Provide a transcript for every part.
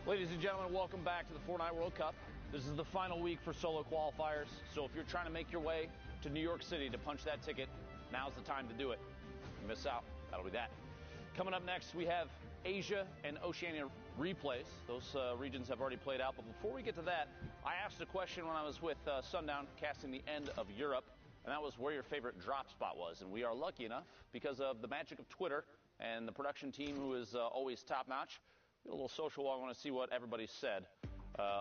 Ladies and gentlemen, welcome back to the Fortnite World Cup. This is the final week for solo qualifiers, so if you're trying to make your way to New York City to punch that ticket, now's the time to do it. If you miss out, that'll be that. Coming up next, we have Asia and Oceania replays. Those regions have already played out, but before we get to that, I asked a question when I was with Sundown casting the end of Europe, and that was where your favorite drop spot was. And we are lucky enough, because of the magic of Twitter and the production team who is always top-notch, a little social walk. I want to see what everybody said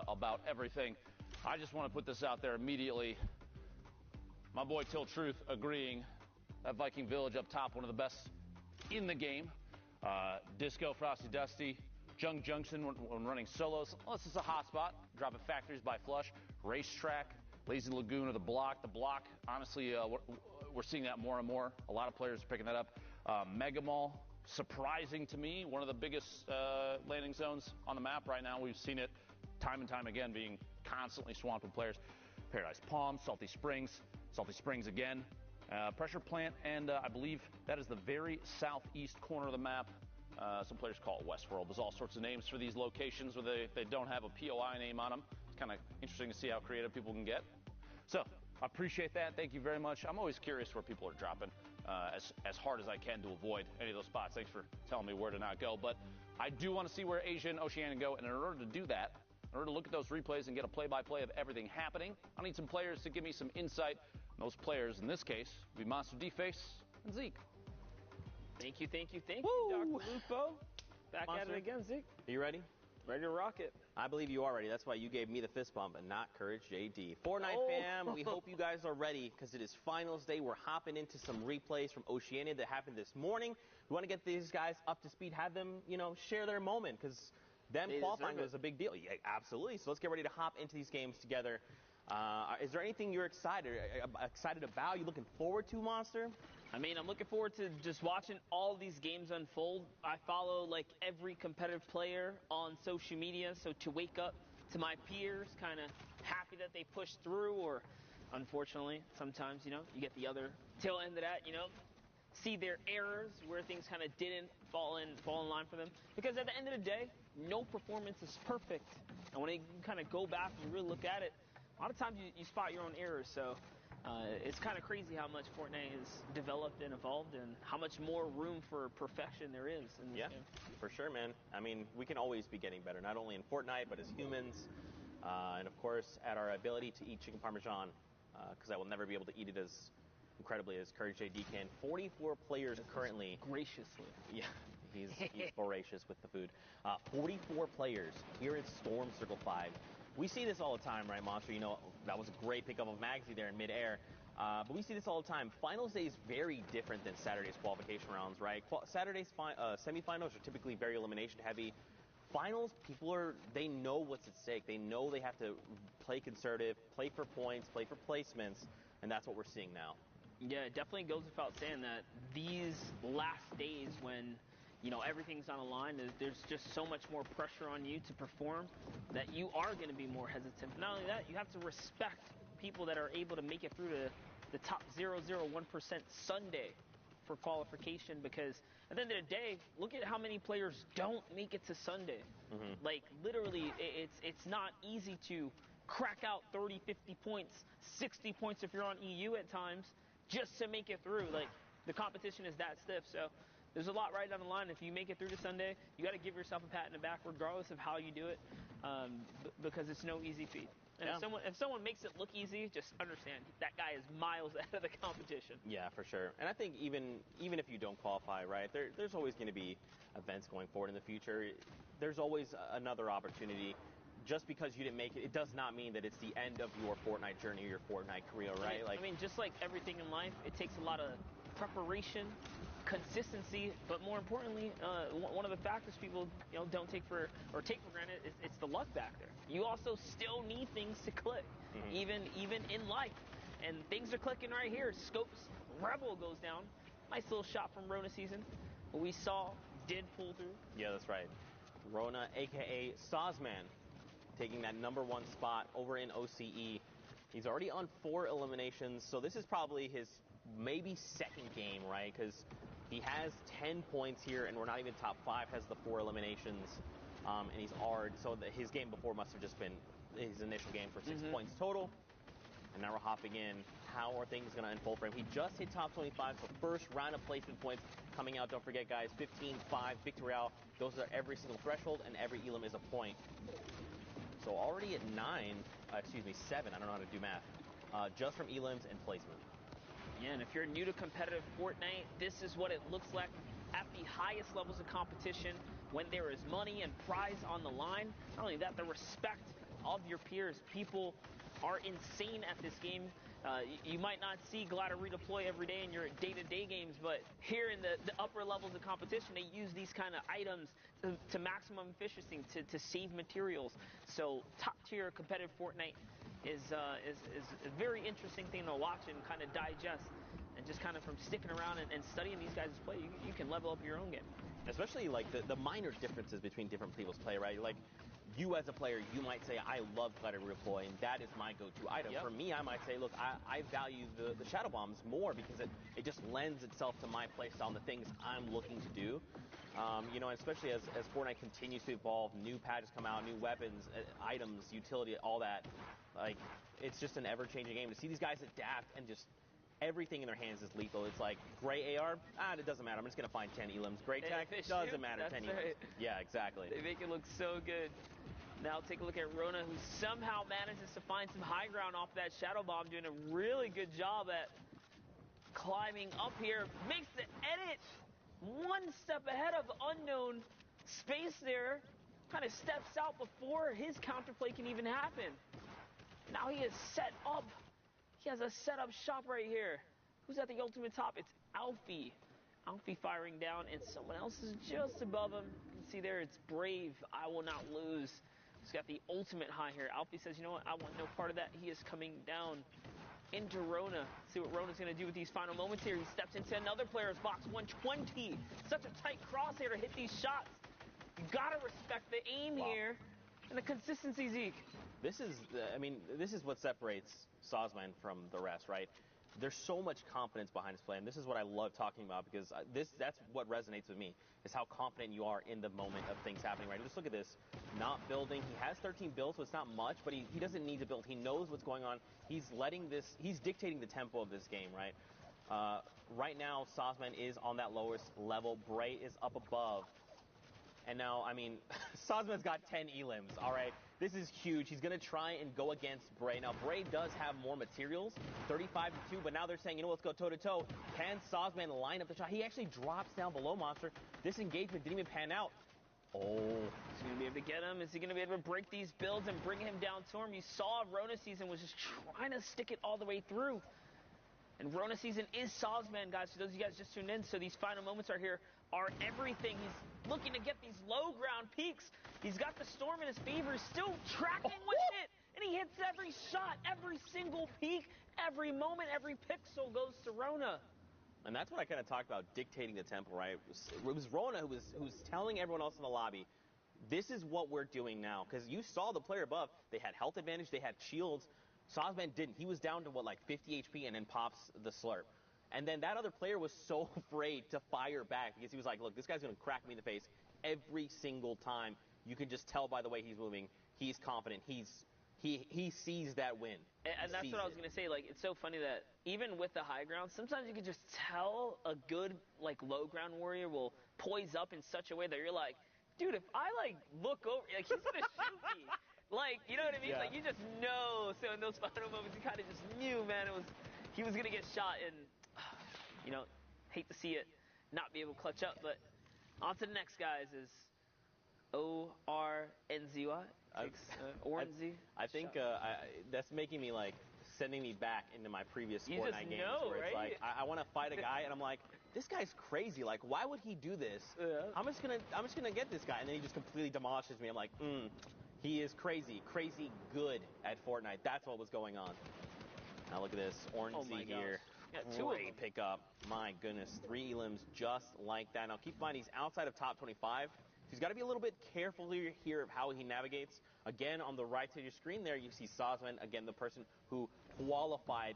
about everything. I just want to put this out there immediately. My boy Till Truth agreeing that Viking Village up top, one of the best in the game. Disco, Frosty Dusty, Jung Junction when running solos. Well, this is a hot spot. Dropping factories by Flush. Racetrack, Lazy Lagoon, or the Block. The Block, honestly, we're seeing that more and more. A lot of players are picking that up. Mega Mall. Surprising to me, one of the biggest landing zones on the map right now. We've seen it time and time again being constantly swamped with players. Paradise Palm, Salty Springs again. Pressure Plant, and I believe that is the very southeast corner of the map. Some players call it Westworld. There's all sorts of names for these locations where they don't have a POI name on them. It's kind of interesting to see how creative people can get. So I appreciate that. Thank you very much. I'm always curious where people are dropping as hard as I can to avoid any of those spots. Thanks for telling me where to not go. But I do want to see where Asia and Oceania go. And in order to do that, in order to look at those replays and get a play-by-play of everything happening, I need some players to give me some insight. And those players, in this case, will be Monster D-Face and Zeke. Thank you, Dr. Lupo. Back Monster, at it again, Zeke. Are you ready? Ready to rock it. I believe you are ready. That's why you gave me the fist bump and not Courage JD. Fortnite fam, we hope you guys are ready because it is finals day. We're hopping into some replays from Oceania that happened this morning. We want to get these guys up to speed, have them, share their moment because them qualifying was a big deal. Yeah, absolutely. So let's get ready to hop into these games together. Is there anything you're excited about? You looking forward to, Monster? I mean, I'm looking forward to just watching all these games unfold. I follow like every competitive player on social media, so to wake up to my peers, kind of happy that they pushed through, or unfortunately, sometimes, you get the other tail end of that, see their errors where things kind of didn't fall in line for them. Because at the end of the day, no performance is perfect. And when you kind of go back and really look at it, a lot of times you spot your own errors. So it's kind of crazy how much Fortnite has developed and evolved and how much more room for perfection there is in this game. For sure, man. I mean, we can always be getting better, not only in Fortnite, but as humans. And, of course, at our ability to eat chicken parmesan, because I will never be able to eat it as incredibly as Courage JD can. 44 players currently. Graciously. Yeah, he's voracious with the food. 44 players here at Storm Circle 5. We see this all the time, right, Monster? That was a great pickup of Magsy there in midair. But we see this all the time. Finals day is very different than Saturday's qualification rounds, right? Saturday's semifinals are typically very elimination heavy. Finals, they know what's at stake. They know they have to play conservative, play for points, play for placements, and that's what we're seeing now. Yeah, it definitely goes without saying that these last days when everything's on the line, there's just so much more pressure on you to perform that you are going to be more hesitant. Not only that, you have to respect people that are able to make it through to the top 0.01% Sunday for qualification, because at the end of the day, look at how many players don't make it to Sunday. Mm-hmm. Like, literally, it's not easy to crack out 30, 50 points, 60 points if you're on EU at times, just to make it through. Like, the competition is that stiff, so there's a lot right down the line. If you make it through to Sunday, you got to give yourself a pat in the back, regardless of how you do it, because it's no easy feat. And if someone makes it look easy, just understand that guy is miles ahead of the competition. Yeah, for sure. And I think even if you don't qualify, right, there's always going to be events going forward in the future. There's always another opportunity. Just because you didn't make it, it does not mean that it's the end of your Fortnite journey or your Fortnite career, right? I mean, just like everything in life, it takes a lot of preparation, consistency, but more importantly, one of the factors people don't take for granted is it's the luck factor. You also still need things to click, even in life, and things are clicking right here. Scopes Rebel goes down, nice little shot from Rona Season, what we saw did pull through. Yeah, that's right. Rona, aka Sawsman, taking that #1 spot over in OCE. He's already on 4 eliminations, so this is probably his maybe second game, right? Because he has 10 points here, and we're not even top 5, has the 4 eliminations. and he's hard. So his game before must have just been his initial game for 6 points total. And now we're hopping in. How are things going to unfold for him? He just hit top 25, so first round of placement points coming out. Don't forget, guys, 15, 5, Victory Royale. Those are every single threshold, and every elim is a point. So already at 7, I don't know how to do math, just from elims and placement. Yeah, and if you're new to competitive Fortnite, this is what it looks like at the highest levels of competition when there is money and prize on the line. Not only that, the respect of your peers. People are insane at this game. You might not see Glider redeploy every day in your day-to-day games, but here in the upper levels of competition, they use these kind of items to maximum efficiency, to save materials. So top-tier competitive Fortnite is a very interesting thing to watch and kind of digest. And just kind of from sticking around and studying these guys' play, you can level up your own game. Especially like the minor differences between different people's play, right? Like, you as a player, you might say, I love Glider redeploy, and that is my go-to item. Yep. For me, I might say, look, I value the Shadow Bombs more because it just lends itself to my playstyle and the things I'm looking to do. You know, especially as Fortnite continues to evolve, new patches come out, new weapons, items, utility, all that. Like, it's just an ever-changing game. To see these guys adapt and just everything in their hands is lethal. It's like, gray AR, it doesn't matter. I'm just going to find 10 elims. Gray tech, doesn't matter. 10 elims. Right. Yeah, exactly. They make it look so good. Now take a look at Rona, who somehow manages to find some high ground off that Shadow Bomb, doing a really good job at climbing up here. Makes the edit one step ahead of Unknown. Space there, kind of steps out before his counterplay can even happen. Now he is set up. He has a setup shop right here. Who's at the ultimate top? It's Alfie. Alfie firing down, and someone else is just above him. You can see there, it's Brave. I will not lose. He's got the ultimate high here. Alfie says, you know what? I want no part of that. He is coming down into Rona. See what Rona's going to do with these final moments here. He steps into another player's box. 120. Such a tight crosshair to hit these shots. You got to respect the aim here and the consistency, Zeke. This is what separates Sosman from the rest, right? There's so much confidence behind his play, and this is what I love talking about, because that's what resonates with me, is how confident you are in the moment of things happening, right? Just look at this. Not building. He has 13 builds, so it's not much, but he doesn't need to build. He knows what's going on. He's dictating the tempo of this game, right? Right now, Sosman is on that lowest level. Bray is up above. And now, I mean, Sosman's got 10 elims, all right? This is huge. He's going to try and go against Bray. Now, Bray does have more materials, 35 to 2, but now they're saying, you know, let's go toe-to-toe. Can Sosman line up the shot? He actually drops down below Monster. This engagement didn't even pan out. Oh. Is he going to be able to get him? Is he going to be able to break these builds and bring him down to him? You saw Rona Season was just trying to stick it all the way through. And Rona Season is Sosman, guys. For those of you guys just tuned in, so these final moments are everything. He's looking to get these low ground peaks. He's got the storm in his favor. He's still tracking with it. And he hits every shot, every single peak, every moment, every pixel goes to Rona. And that's what I kind of talked about, dictating the tempo, right? It was Rona who was telling everyone else in the lobby, this is what we're doing now. Because you saw the player above. They had health advantage. They had shields. Sosman didn't. He was down to, like 50 HP and then pops the slurp. And then that other player was so afraid to fire back because he was like, look, this guy's going to crack me in the face every single time. You can just tell by the way he's moving. He's confident. He sees that win. And that's what I was going to say. Like, it's so funny that even with the high ground, sometimes you can just tell a good, like, low ground warrior will poise up in such a way that you're like, dude, if I, like, look over, like, he's going to shoot me. Like, you know what I mean? Yeah. Like, you just know. So in those final moments, you kind of just knew, man, he was going to get shot. And, you know, hate to see it not be able to clutch up. But on to the next, guys, is O-R-N-Z-Y. Orenzy. I think that's making me, like, sending me back into my previous Fortnite games where it's right? like, I want to fight a guy, and I'm like, this guy's crazy. Like, why would he do this? Yeah. I'm just gonna get this guy, and then he just completely demolishes me. I'm like, he is crazy good at Fortnite. That's what was going on. Now look at this, Orenzy here. Great pickup. My goodness, 3 elims just like that. Now keep in mind, he's outside of top 25. He's got to be a little bit careful here of how he navigates. Again, on the right side of your screen there, you see Sosman, again, the person who qualified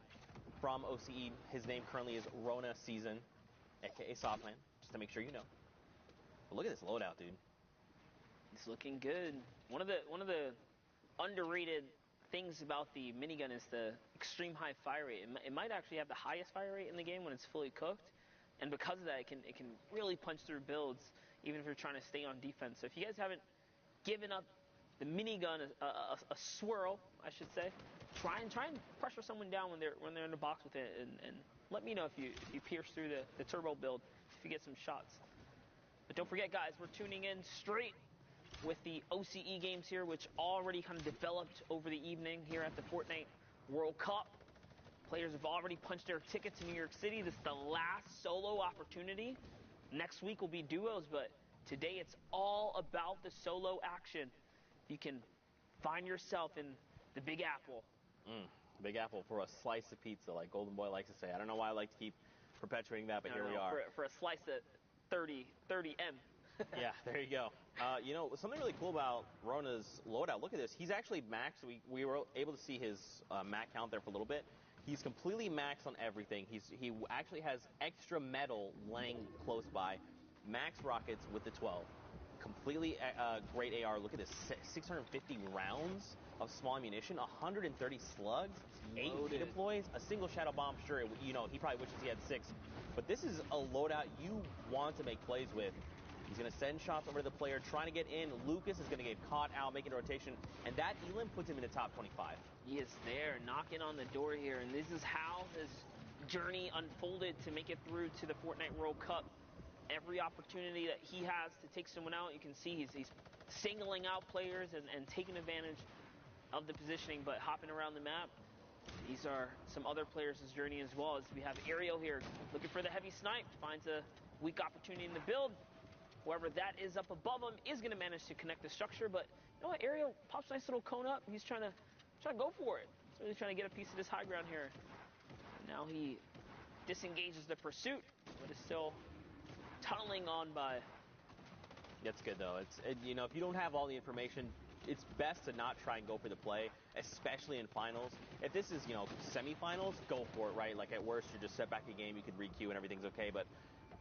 from OCE. His name currently is Rona Season, a.k.a. Sosman, just to make sure you know. But look at this loadout, dude. He's looking good. One of the underrated things about the minigun is the extreme high fire rate. It might actually have the highest fire rate in the game when it's fully cooked, and because of that, it can really punch through builds, even if you're trying to stay on defense. So if you guys haven't given up the minigun a swirl, I should say, try and pressure someone down when they're in the box with it, and let me know if you pierce through the turbo build, if you get some shots. But don't forget, guys, we're tuning in straight with the OCE games here, which already kind of developed over the evening here at the Fortnite World Cup. Players have already punched their ticket to New York City. This is the last solo opportunity. Next week will be duos, but today it's all about the solo action. You can find yourself in the Big Apple. Big Apple for a slice of pizza, like Golden Boy likes to say. I don't know why I like to keep perpetuating that, but here we are. For a slice of 30M. Yeah, there you go. You know, something really cool about Rona's loadout, look at this. He's actually maxed. We were able to see his max count there for a little bit. He's completely maxed on everything. He actually has extra metal laying close by. Max rockets with the 12. Completely great AR. Look at this, 650 rounds of small ammunition, 130 slugs, 8 deploys, a single shadow bomb. Sure, you know, he probably wishes he had 6. But this is a loadout you want to make plays with. He's going to send shots over to the player, trying to get in. Lucas is going to get caught out, making a rotation, and that elim puts him in the top 25. He is there, knocking on the door here, and this is how his journey unfolded to make it through to the Fortnite World Cup. Every opportunity that he has to take someone out, you can see he's singling out players and taking advantage of the positioning, but hopping around the map. These are some other players' journey as well, as we have Ariel here looking for the heavy snipe, finds a weak opportunity in the build. Whoever that is up above him is going to manage to connect the structure, but you know what? Ariel pops a nice little cone up. He's trying to go for it. He's really trying to get a piece of this high ground here. Now he disengages the pursuit, but is still tunneling on by. That's good though. You know, if you don't have all the information, it's best to not try and go for the play, especially in finals. If this is, you know, semifinals, go for it, right? Like at worst, you're just set back a game, you could re-queue and everything's okay, but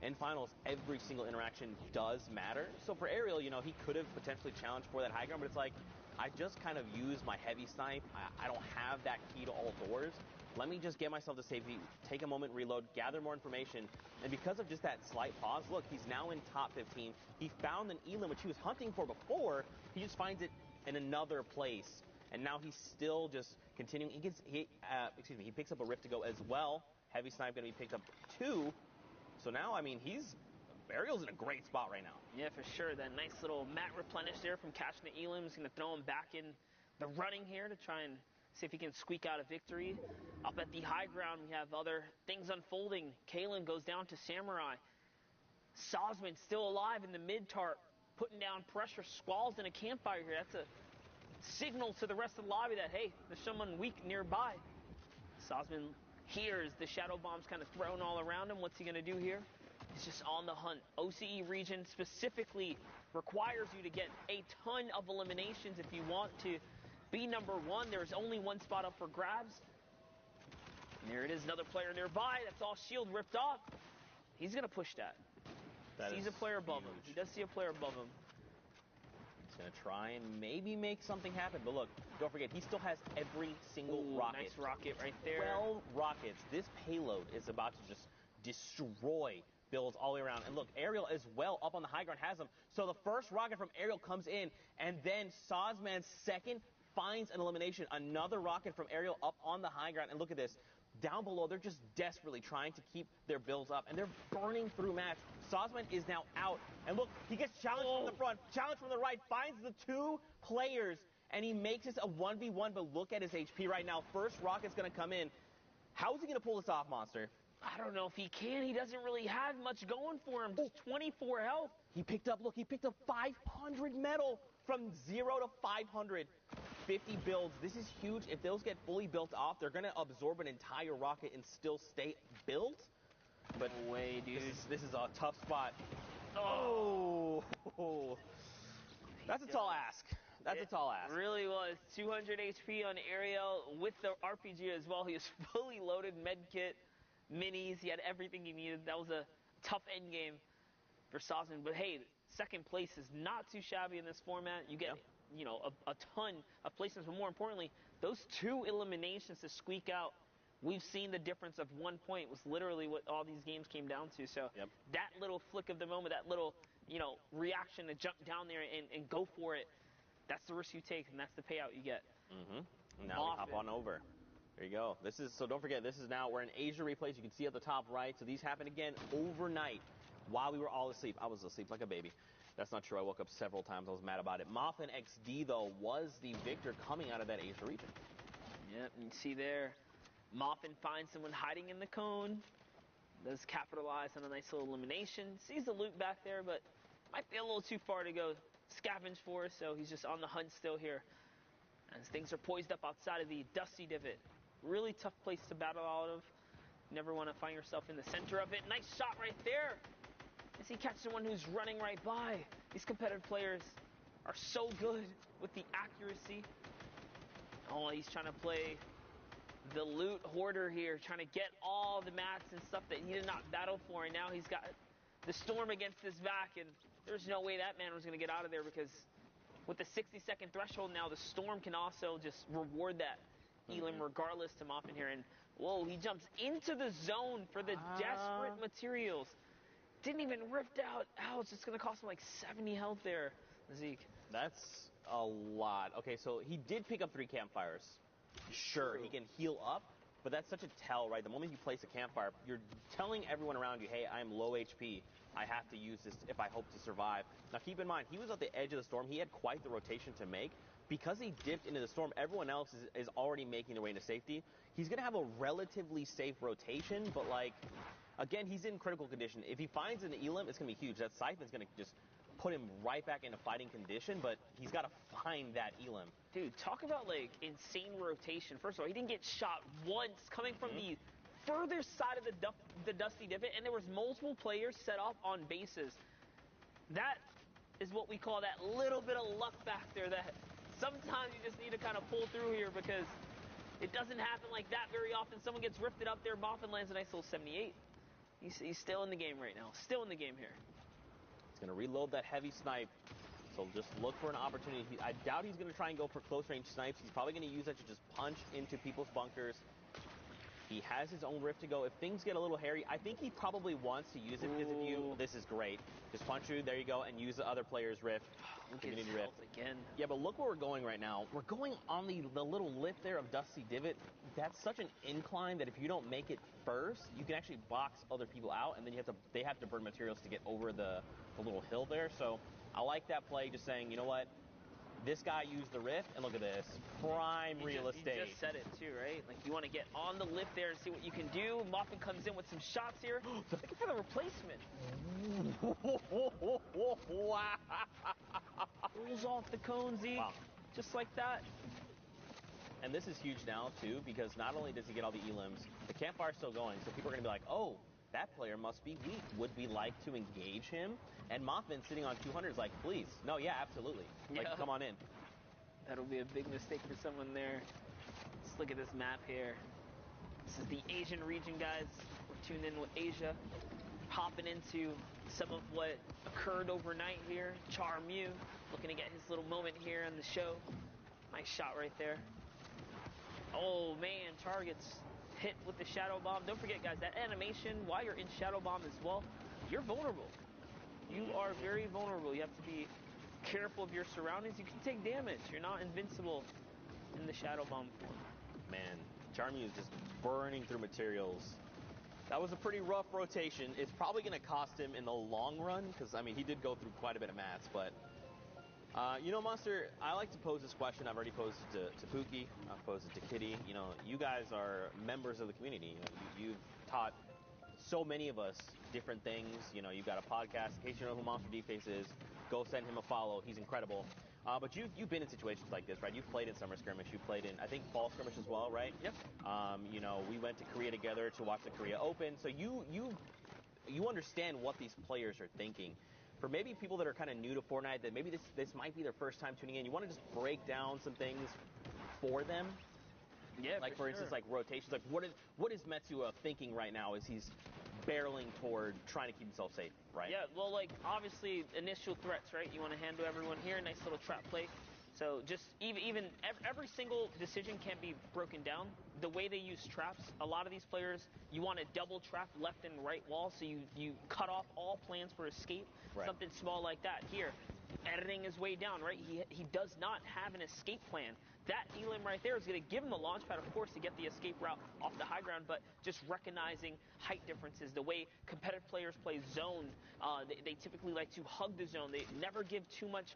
in finals, every single interaction does matter. So for Ariel, you know, he could have potentially challenged for that high ground, but it's like, I just kind of use my heavy snipe. I don't have that key to all doors. Let me just get myself to safety, take a moment, reload, gather more information. And because of just that slight pause, look, he's now in top 15. He found an elim, which he was hunting for before. He just finds it in another place. And now he's still just continuing. He picks up a rift to go as well. Heavy snipe going to be picked up too. So now, I mean, Ariel's in a great spot right now. Yeah, for sure. That nice little mat replenish there from catching the elim is going to throw him back in the running here to try and see if he can squeak out a victory. Up at the high ground, we have other things unfolding. Kalen goes down to Samurai. Sosman still alive in the mid-tarp, putting down pressure. Squall's in a campfire here. That's a signal to the rest of the lobby that, hey, there's someone weak nearby. Sosman hears the shadow bombs kind of thrown all around him. What's he going to do here? He's just on the hunt. OCE region specifically requires you to get a ton of eliminations if you want to be number one. There's only one spot up for grabs. And there it is, another player nearby. That's all shield ripped off. He's going to push that. Sees a player above him. He does see a player above him. He's going to try and maybe make something happen. But look, don't forget, he still has every single rocket. Nice rocket right there. 12 rockets. This payload is about to just destroy builds all the way around. And look, Ariel as well up on the high ground has them. So the first rocket from Ariel comes in, and then Sosman's second finds an elimination. Another rocket from Ariel up on the high ground. And look at this. Down below, they're just desperately trying to keep their builds up, and they're burning through mats. Sosman is now out, and look, he gets challenged from the front, challenged from the right, finds the 2 players, and he makes this a 1v1, but look at his HP right now. First rocket's going to come in. How is he going to pull this off, Monster? I don't know if he can. He doesn't really have much going for him. Just 24 health. He picked up 500 metal from 0 to 500. 50 builds. This is huge. If those get fully built off, they're going to absorb an entire rocket and still stay built. But no way, dude. This is a tough spot. Oh. That's a tall ask. That's a tall ask. Really was. 200 HP on Ariel with the RPG as well. He was fully loaded, med kit, minis. He had everything he needed. That was a tough end game for Sosman. But hey, second place is not too shabby in this format. You get, you know, a ton of placements, but more importantly, those 2 eliminations to squeak out. We've seen the difference of 1 point was literally what all these games came down to. So that little flick of the moment, that little, you know, reaction to jump down there and go for it, that's the risk you take, and that's the payout you get. Now we hop on over. There you go. This is, so don't forget, this is now, we're in Asia replays. You can see at the top right. So these happened again overnight while we were all asleep. I was asleep like a baby. That's not true. I woke up several times. I was mad about it. Moffin XD, though, was the victor coming out of that Asia region. Yep, you see there, Moffin finds someone hiding in the cone. Does capitalize on a nice little elimination. Sees the loot back there, but might be a little too far to go scavenge for, so he's just on the hunt still here. As things are poised up outside of the Dusty Divot. Really tough place to battle out of. You never want to find yourself in the center of it. Nice shot right there. As he catches someone who's running right by. These competitive players are so good with the accuracy. Oh, he's trying to play the loot hoarder here, trying to get all the mats and stuff that he did not battle for, and now he's got the storm against his back, and there's no way that man was going to get out of there, because with the 60-second threshold now, the storm can also just reward that Elam regardless to Moffin here. And whoa, he jumps into the zone for the desperate materials. Didn't even rift out. Ouch, it's going to cost him like 70 health there, Zeke. That's a lot. Okay, so he did pick up 3 campfires. Sure, he can heal up, but that's such a tell, right? The moment you place a campfire, you're telling everyone around you, hey, I'm low HP. I have to use this if I hope to survive. Now, keep in mind, he was at the edge of the storm. He had quite the rotation to make. Because he dipped into the storm, everyone else is already making their way into safety. He's going to have a relatively safe rotation, but, like, again, he's in critical condition. If he finds an Elam, it's going to be huge. That Siphon's going to just put him right back into fighting condition, but he's got to find that Elam. Dude, talk about, like, insane rotation. First of all, he didn't get shot once coming from the further side of the Dusty Divot, and there was multiple players set off on bases. That is what we call that little bit of luck factor that sometimes you just need to kind of pull through here, because it doesn't happen like that very often. Someone gets rifted up there, Moffin lands a nice little 78. He's still in the game right now. Still in the game here. He's going to reload that heavy snipe. So just look for an opportunity. I doubt he's going to try and go for close range snipes. He's probably going to use that to just punch into people's bunkers. He has his own rift to go. If things get a little hairy, I think he probably wants to use it, because if you, this is great. Just punch through, there you go, and use the other player's rift. Community rift. Again. Yeah, but look where we're going right now. We're going on the little lip there of Dusty Divot. That's such an incline that if you don't make it first, you can actually box other people out, and then they have to burn materials to get over the little hill there. So I like that play, just saying, you know what? This guy used the rift, and look at this. Prime real estate. You just said it too, right? Like, you want to get on the lift there and see what you can do. Moffin comes in with some shots here. Looking for the replacement. Wow. Pulls off the cone, Zeke. Wow. Just like that. And this is huge now, too, because not only does he get all the elims, the campfire's still going, so people are going to be like, oh, that player must be weak. Would we like to engage him? And Moffin, sitting on 200, is like, please. No, yeah, absolutely. Like, come on in. That'll be a big mistake for someone there. Let's look at this map here. This is the Asian region, guys. We're tuned in with Asia. Hopping into some of what occurred overnight here. Char Mew looking to get his little moment here on the show. Nice shot right there. Oh, man, Char gets hit with the Shadow Bomb. Don't forget, guys, that animation, while you're in Shadow Bomb as well, you're vulnerable. You are very vulnerable. You have to be careful of your surroundings. You can take damage. You're not invincible in the Shadow Bomb form. Man, Charmy is just burning through materials. That was a pretty rough rotation. It's probably going to cost him in the long run, because, I mean, he did go through quite a bit of mats, but... you know, Monster, I like to pose this question. I've already posed it to Pookie. I've posed it to Kitty. You know, you guys are members of the community. You know, you've taught so many of us different things. You know, you've got a podcast. In case you know who Monster D-Face is, go send him a follow. He's incredible. But you've been in situations like this, right? You've played in Summer Skirmish. You've played in, I think, Fall Skirmish as well, right? Yep. You know, we went to Korea together to watch the Korea Open. So you understand what these players are thinking. For maybe people that are kind of new to Fortnite, that maybe this might be their first time tuning in, you want to just break down some things for them? Yeah, like for instance, like rotations. Like what is Metsuo thinking right now as he's barreling toward trying to keep himself safe, right? Yeah, well, like, obviously, initial threats, right? You want to handle everyone here, nice little trap play. So just even every single decision can be broken down. The way they use traps, a lot of these players, you want to double trap left and right wall, so you cut off all plans for escape, something small like that. Here, editing his way down, right? He does not have an escape plan. That elim right there is going to give him the launch pad, of course, to get the escape route off the high ground, but just recognizing height differences, the way competitive players play zone, they typically like to hug the zone. They never give too much,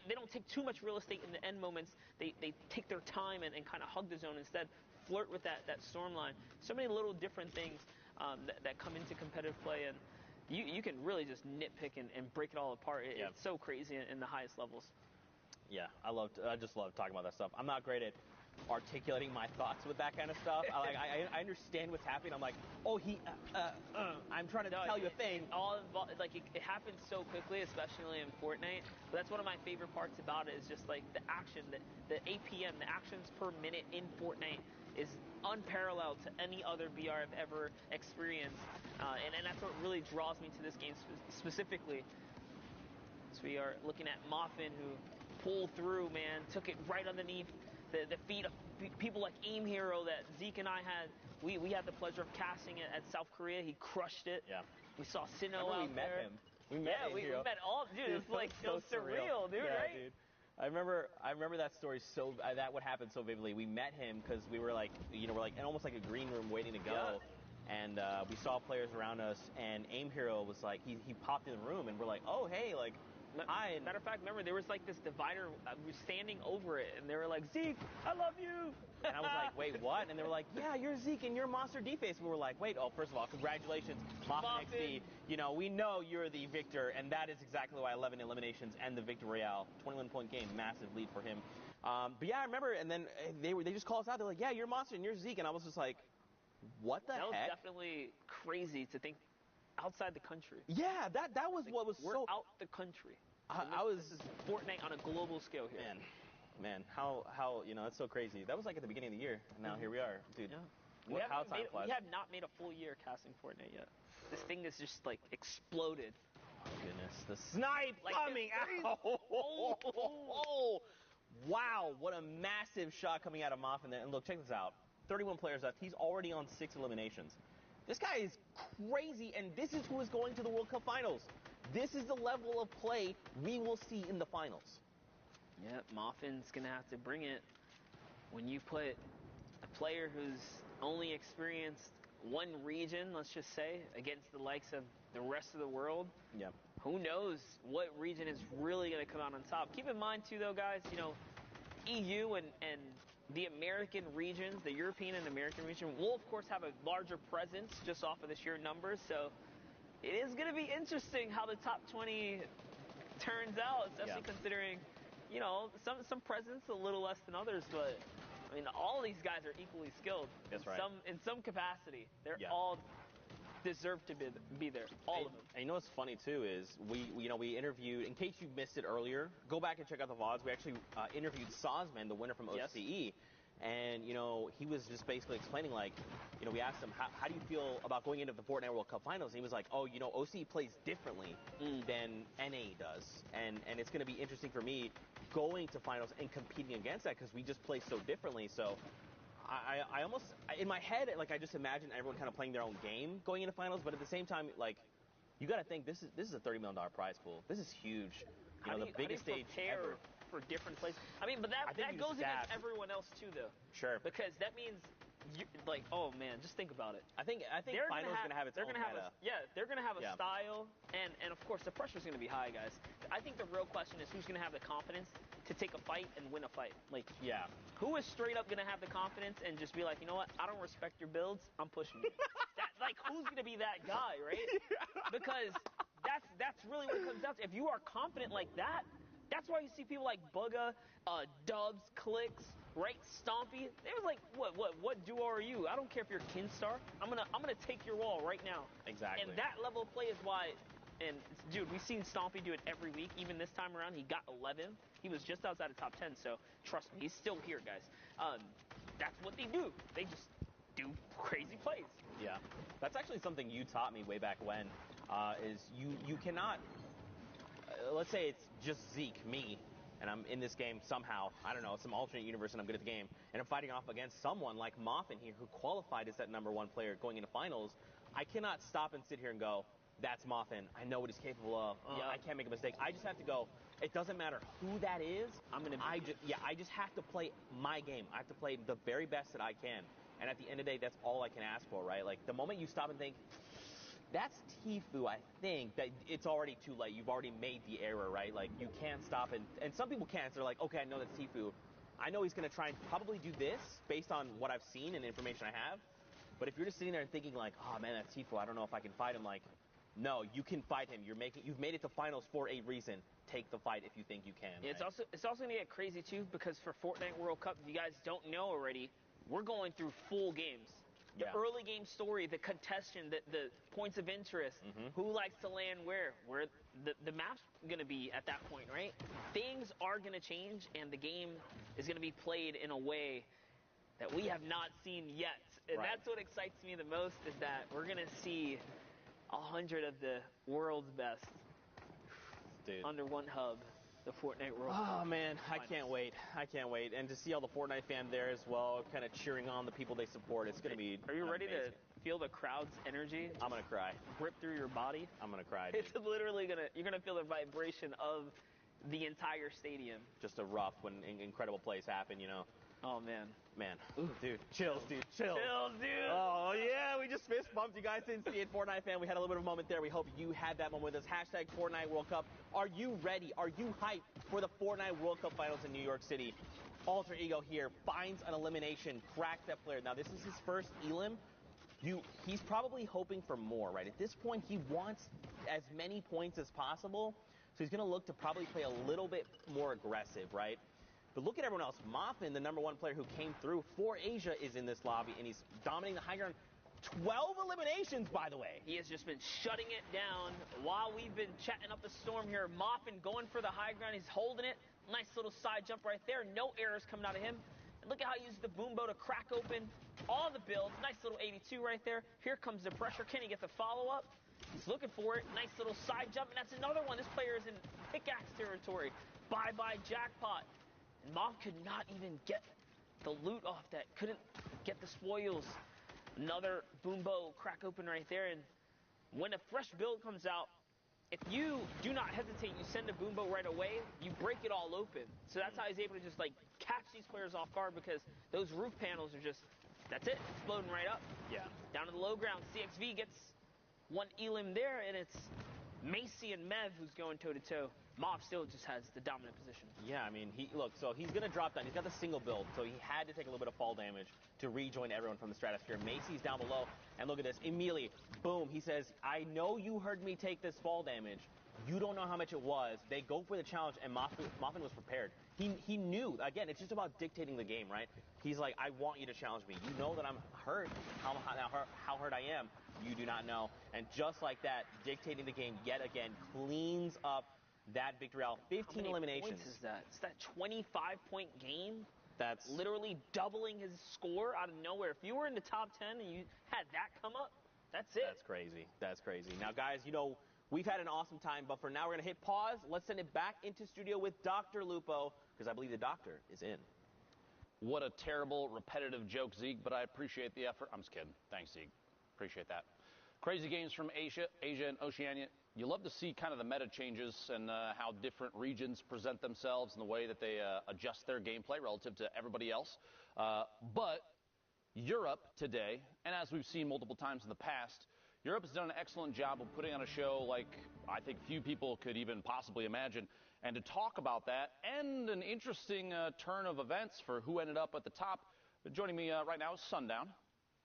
they don't take too much real estate in the end moments. They take their time and kind of hug the zone instead, flirt with that storm line. So many little different things that come into competitive play, and you can really just nitpick and break it all apart. It's so crazy in the highest levels. Yeah, I just love talking about that stuff. I'm not great at articulating my thoughts with that kind of stuff. I understand what's happening. I'm like, oh, I'm trying to tell you a thing. It happens so quickly, especially in Fortnite. But that's one of my favorite parts about it is just like the action, the APM, the actions per minute in Fortnite is unparalleled to any other BR I've ever experienced. And that's what really draws me to this game specifically. So we are looking at Moffin, who pulled through, man, took it right underneath the feet of people like Aim Hero that Zeke and I had. We had the pleasure of casting it at South Korea. He crushed it. Yeah. We saw Sinnoh out we met there. him. We met Aim Hero. We met all, dude. It's like so surreal, dude, yeah, right? Dude. I remember that story that would happen so vividly. We met him because we were like, we're like in almost like a green room waiting to go. Yeah. And we saw players around us, and Aim Hero was like, he popped in the room, and we're like, oh, hey, like, hi. Matter of fact, remember, there was like this divider, we were standing over it, and they were like, Zeke, I love you. And I was like, wait, what? And they were like, yeah, you're Zeke, and you're Monster D-Face. We were like, wait, first of all, congratulations, Moffin XD. We know you're the victor, and that is exactly why 11 eliminations and the Victor Royale, 21-point game, massive lead for him. But yeah, I remember, and then they just called us out. They're like, yeah, you're Monster, and you're Zeke. And I was just like, what the heck? That was definitely crazy to think outside the country. Yeah, that was what was we're so... out the country. This is Fortnite on a global scale here. Man, how that's so crazy. That was like at the beginning of the year, and now here we are, dude. Yeah. We have not made a full year casting Fortnite yet. This thing is just like exploded. Oh goodness, the snipe coming out! Oh, wow, what a massive shot coming out of Moffin there. And look, check this out. 31 players left. He's already on 6 eliminations. This guy is crazy, and this is who is going to the World Cup Finals. This is the level of play we will see in the finals. Yeah, Moffin's going to have to bring it. When you put a player who's only experienced one region, let's just say, against the likes of the rest of the world, who knows what region is really going to come out on top. Keep in mind, too, though, guys, EU and the American regions, the European and American region, will, of course, have a larger presence just off of the sheer numbers. So it is going to be interesting how the top 20 turns out, especially considering, some presence a little less than others. But, I mean, all these guys are equally skilled. That's right. In some capacity. They're all deserve to be there, all of them. And what's funny too is we interviewed, in case you missed it earlier, go back and check out the VODs. We actually interviewed Sozman, the winner from OCE, and he was just basically explaining, like, we asked him, how do you feel about going into the Fortnite World Cup Finals? And he was like, OCE plays differently than NA does, and it's going to be interesting for me going to finals and competing against that because we just play so differently. So I almost, in my head, like, I just imagine everyone kind of playing their own game going into finals, but at the same time, like, you got to think this is a $30 million prize pool. This is huge. The biggest stage ever for different places. I mean, but that goes against everyone else too, though. Sure. Because that means, oh man, just think about it. I think finals going to have its own meta. They're going to have a style, and of course the pressure's going to be high, guys. I think the real question is who's going to have the confidence to take a fight and win a fight. Like, who is straight up going to have the confidence and just be like, you know what, I don't respect your builds, I'm pushing you. Who's going to be that guy, right? Because that's really what it comes down to. If you are confident like that, that's why you see people like Bugga, Dubs, Clicks, right? Stompy. They was like, what duo are you? I don't care if you're Kinstar. I'm gonna take your wall right now. Exactly. And that level of play is why. And dude, we've seen Stompy do it every week. Even this time around, he got 11. He was just outside of top 10. So trust me, he's still here, guys. That's what they do. They just do crazy plays. Yeah, that's actually actually something you taught me way back when, is you cannot, let's say it's just Zeke, me, and I'm in this game somehow, I don't know, some alternate universe and I'm good at the game, and I'm fighting off against someone like Moffin here who qualified as that #1 player going into finals. I cannot stop and sit here and go, that's Moffin. I know what he's capable of. I can't make a mistake. I just have to go, it doesn't matter who that is. I just have to play my game. I have to play the very best that I can. And at the end of the day, that's all I can ask for, right? Like, the moment you stop and think, that's Tfue, I think, that it's already too late. You've already made the error, right? Like, you can't stop and some people can't. So they're like, okay, I know that's Tfue. I know he's going to try and probably do this based on what I've seen and the information I have. But if you're just sitting there and thinking like, oh man, that's Tfue, I don't know if I can fight him, like, no, you can fight him. You've made it to finals for a reason. Take the fight if you think you can. Yeah, right? It's also gonna get crazy too, because for Fortnite World Cup, if you guys don't know already, we're going through full games. The early game story, the contestant, the points of interest, who likes to land where the map's gonna be at that point, right? Things are gonna change, and the game is gonna be played in a way that we have not seen yet. And that's what excites me the most, is that we're gonna see 100 of the world's best under one hub, the Fortnite World Cup. Oh man, I can't wait. I can't wait. And to see all the Fortnite fans there as well, kind of cheering on the people they support, it's going to be Are you ready amazing. to feel the crowd's energy? I'm going to cry. Rip through your body? I'm going to cry, dude. It's literally you're going to feel the vibration of the entire stadium. Just a rough when incredible plays happen, you know. Oh, man. Man. Ooh, dude. Chills, dude. Chills. Chills, dude. Oh, yeah. We just fist bumped. You guys didn't see it. Fortnite fan, we had a little bit of a moment there. We hope you had that moment with us. Hashtag Fortnite World Cup. Are you ready? Are you hyped for the Fortnite World Cup Finals in New York City? Alter Ego here finds an elimination, cracks that player. Now, this is his first elim. He's probably hoping for more, right? At this point, he wants as many points as possible. So he's going to look to probably play a little bit more aggressive, right? But look at everyone else. Moffin, the #1 player who came through for Asia, is in this lobby, and he's dominating the high ground. 12 eliminations, by the way. He has just been shutting it down while we've been chatting up a storm here. Moffin going for the high ground. He's holding it. Nice little side jump right there. No errors coming out of him. And look at how he uses the boom bow to crack open all the builds. Nice little 82 right there. Here comes the pressure. Can he get the follow-up? He's looking for it. Nice little side jump, and that's another one. This player is in pickaxe territory. Bye-bye jackpot. And Moff could not even get the loot off that. Couldn't get the spoils. Another boom bow crack open right there. And when a fresh build comes out, if you do not hesitate, you send a boom bow right away, you break it all open. So that's how he's able to just like catch these players off guard, because those roof panels are just, that's it, exploding right up. Yeah. Down to the low ground, CXV gets one elim there, and it's Macy and Mev who's going toe-to-toe. Mob still just has the dominant position. Yeah, I mean, so he's going to drop down. He's got the single build, so he had to take a little bit of fall damage to rejoin everyone from the stratosphere. Macy's down below, and look at this. Immediately, boom, he says, I know you heard me take this fall damage. You don't know how much it was. They go for the challenge, and Moffin was prepared. He knew. Again, it's just about dictating the game, right? He's like, I want you to challenge me. You know that I'm hurt. How hurt I am, you do not know. And just like that, dictating the game yet again, cleans up that victory out. 15 eliminations. Points is that? It's that 25-point game. That's literally doubling his score out of nowhere. If you were in the top 10 and you had that come up, that's it. That's crazy. That's crazy. Now, guys, you know, we've had an awesome time, but for now, we're going to hit pause. Let's send it back into studio with Dr. Lupo, because I believe the doctor is in. What a terrible, repetitive joke, Zeke, but I appreciate the effort. I'm just kidding. Thanks, Zeke. Appreciate that. Crazy games from Asia and Oceania. You love to see kind of the meta changes and how different regions present themselves and the way that they adjust their gameplay relative to everybody else. But Europe today, and as we've seen multiple times in the past, Europe has done an excellent job of putting on a show like I think few people could even possibly imagine. And to talk about that and an interesting turn of events for who ended up at the top, joining me right now is Sundown.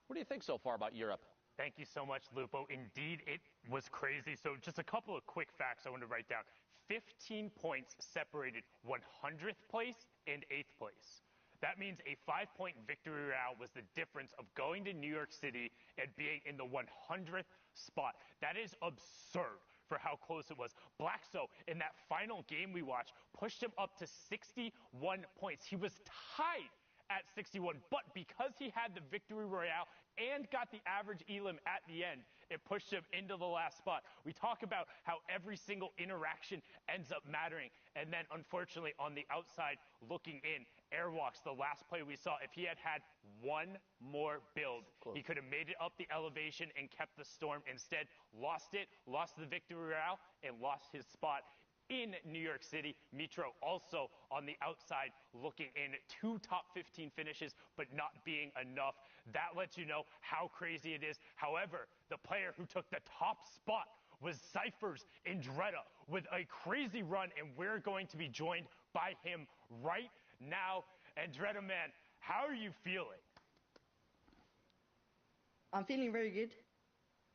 What do you think so far about Europe? Thank you so much, Lupo. Indeed, it was crazy. So just a couple of quick facts I want to write down. 15 points separated 100th place and 8th place. That means a 5-point victory route was the difference of going to New York City and being in the 100th spot. That is absurd for how close it was. Blackso, in that final game we watched, pushed him up to 61 points. He was tied at 61. But because he had the victory royale and got the average elim at the end, it pushed him into the last spot. We talk about how every single interaction ends up mattering. And then, unfortunately, on the outside, looking in, airwalks, the last play we saw, if he had had one more build, he could have made it up the elevation and kept the storm. Instead, lost it, lost the victory royale, and lost his spot in New York City. Mitro also on the outside looking in, 2 top 15 finishes, but not being enough. That lets you know how crazy it is. However, the player who took the top spot was Cypher's Andretta with a crazy run, and we're going to be joined by him right now. Andretta, man, how are you feeling? I'm feeling very good.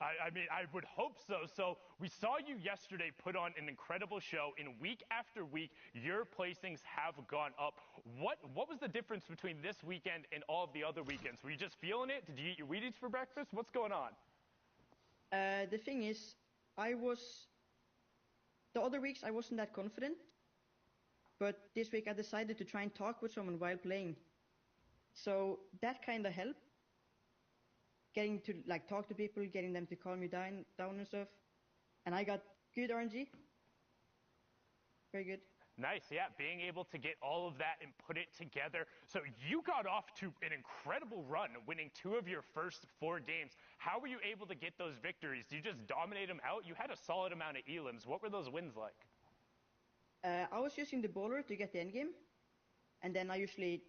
I mean, I would hope so. So we saw you yesterday put on an incredible show, and week after week, your placings have gone up. What was the difference between this weekend and all of the other weekends? Were you just feeling it? Did you eat your Wheaties for breakfast? What's going on? The thing is, the other weeks I wasn't that confident, but this week I decided to try and talk with someone while playing. So that kind of helped. Getting to talk to people, getting them to calm me down and stuff. And I got good RNG. Very good. Nice, yeah, being able to get all of that and put it together. So you got off to an incredible run, winning 2 of your first 4 games. How were you able to get those victories? Did you just dominate them out? You had a solid amount of elims. What were those wins like? I was using the bowler to get the endgame. And then I usually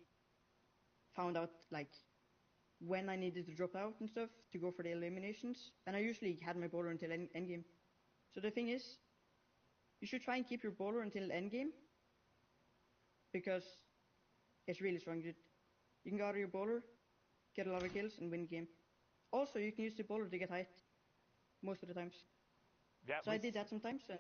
found out when I needed to drop out and stuff to go for the eliminations. And I usually had my bowler until endgame. So the thing is, you should try and keep your bowler until endgame, because it's really strong. You can go out of your bowler, get a lot of kills, and win game. Also, you can use the bowler to get height most of the times. Yeah, so I did that sometimes. And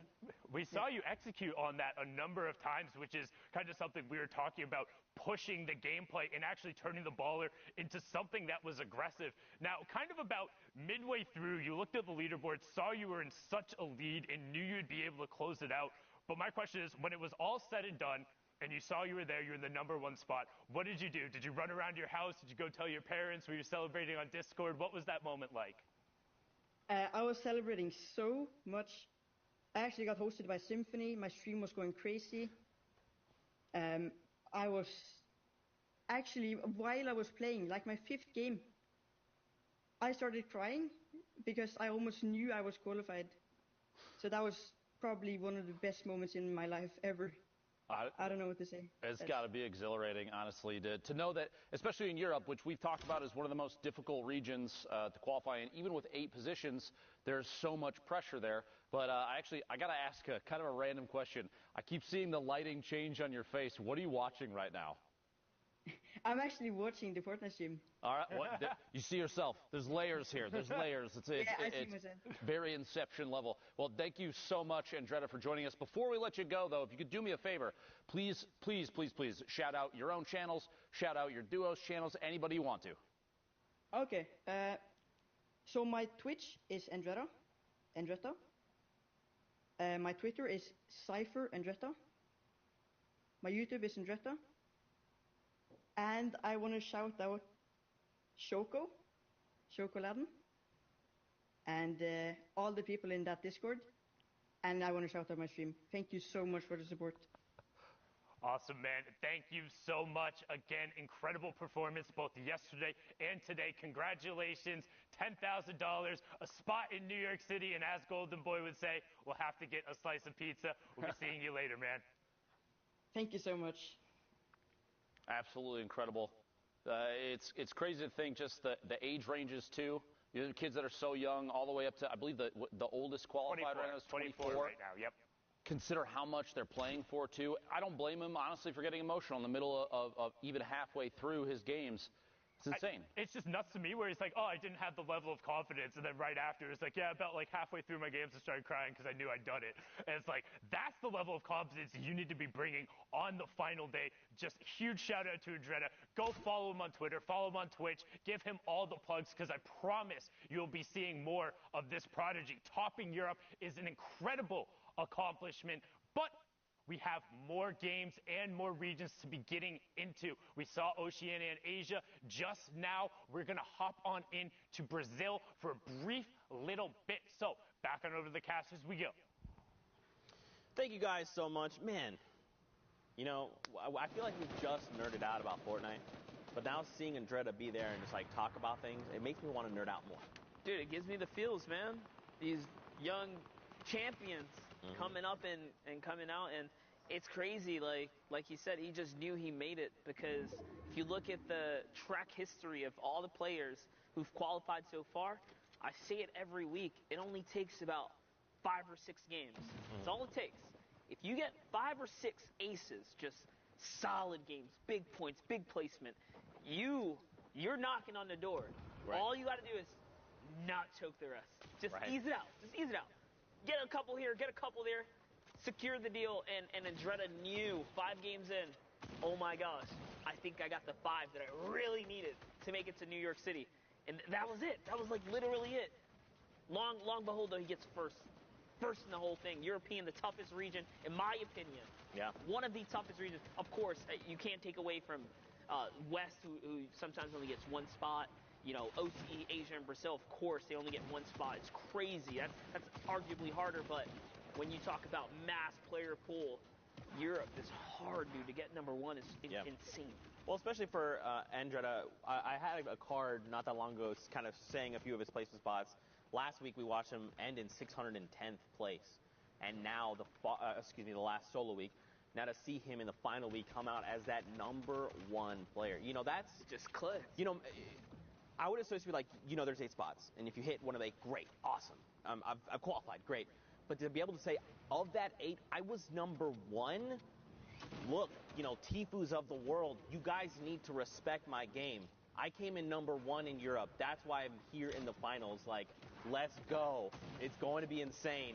we saw you execute on that a number of times, which is kind of something we were talking about, pushing the gameplay and actually turning the baller into something that was aggressive. Now, kind of about midway through, you looked at the leaderboard, saw you were in such a lead, and knew you'd be able to close it out. But my question is, when it was all said and done, and you saw you were there, you're in the #1 spot, what did you do? Did you run around your house? Did you go tell your parents? Were you celebrating on Discord? What was that moment like? I was celebrating so much. I actually got hosted by Symphony. My stream was going crazy. I was actually, while I was playing, my 5th game, I started crying because I almost knew I was qualified. So that was probably one of the best moments in my life ever. I don't know what to say. It's got to be exhilarating, honestly, to know that, especially in Europe, which we've talked about as one of the most difficult regions to qualify in. Even with 8 positions, there's so much pressure there. But I got to ask kind of a random question. I keep seeing the lighting change on your face. What are you watching right now? I'm actually watching the Fortnite stream. All right, you see yourself. There's layers here. There's layers. It's very Inception level. Well, thank you so much, Andretta, for joining us. Before we let you go, though, if you could do me a favor, please shout out your own channels, shout out your duo's channels, anybody you want to. Okay. So my Twitch is Andretta. My Twitter is Cypher Andretta. My YouTube is Andretta. And I want to shout out Shoko Laden, and all the people in that Discord. And I want to shout out my stream. Thank you so much for the support. Awesome, man. Thank you so much. Again, incredible performance both yesterday and today. Congratulations. $10,000, a spot in New York City, and as Golden Boy would say, we'll have to get a slice of pizza. We'll be seeing you later, man. Thank you so much. Absolutely incredible. It's crazy to think just the age ranges too. You know, kids that are so young, all the way up to, I believe the oldest qualified right now is 24 right now. Yep. Consider how much they're playing for too. I don't blame him honestly for getting emotional in the middle of even halfway through his games. It's insane. It's just nuts to me where he's like, oh, I didn't have the level of confidence. And then right after, it's like, yeah, about halfway through my games, I started crying because I knew I'd done it. And it's like, that's the level of confidence you need to be bringing on the final day. Just huge shout out to Andretta. Go follow him on Twitter, follow him on Twitch, give him all the plugs, because I promise you'll be seeing more of this prodigy. Topping Europe is an incredible accomplishment, but we have more games and more regions to be getting into. We saw Oceania and Asia. Just now, we're going to hop on in to Brazil for a brief little bit. So, back on over to the cast as we go. Thank you guys so much. Man, you know, I feel like we've just nerded out about Fortnite, but now seeing Andretta be there and just like talk about things, it makes me want to nerd out more. Dude, it gives me the feels, man. These young champions coming up and coming out, and it's crazy. Like he said, he just knew he made it, because if you look at the track history of all the players who've qualified so far, I say it every week, it only takes about 5 or 6 games. That's all it takes. If you get 5 or 6 aces, just solid games, big points, big placement, you're knocking on the door. Right. All you got to do is not choke the rest. Just ease it out. Just ease it out. Get a couple here, get a couple there, secure the deal, and Andretta knew 5 games in, oh my gosh, I think I got the 5 that I really needed to make it to New York City. And that was it. That was like literally it. Long behold, though, he gets first in the whole thing. European, the toughest region, in my opinion. Yeah. One of the toughest regions. Of course, you can't take away from West, who sometimes only gets 1 spot. You know, OCE, Asia, and Brazil, of course, they only get 1 spot. It's crazy. That's arguably harder, but when you talk about mass player pool, Europe is hard, dude. To get number 1 is insane. Well, especially for Andretta, I had a card not that long ago kind of saying a few of his placement spots. Last week, we watched him end in 610th place. And now, the last solo week, now to see him in the final week come out as that number 1 player. You know, that's just clicks. You know, I would associate like, you know, there's 8 spots. And if you hit one of 8, great, awesome. I've qualified, great. But to be able to say, of that 8, I was number 1. Look, you know, Tifus of the world, you guys need to respect my game. I came in number 1 in Europe. That's why I'm here in the finals. Like, let's go. It's going to be insane.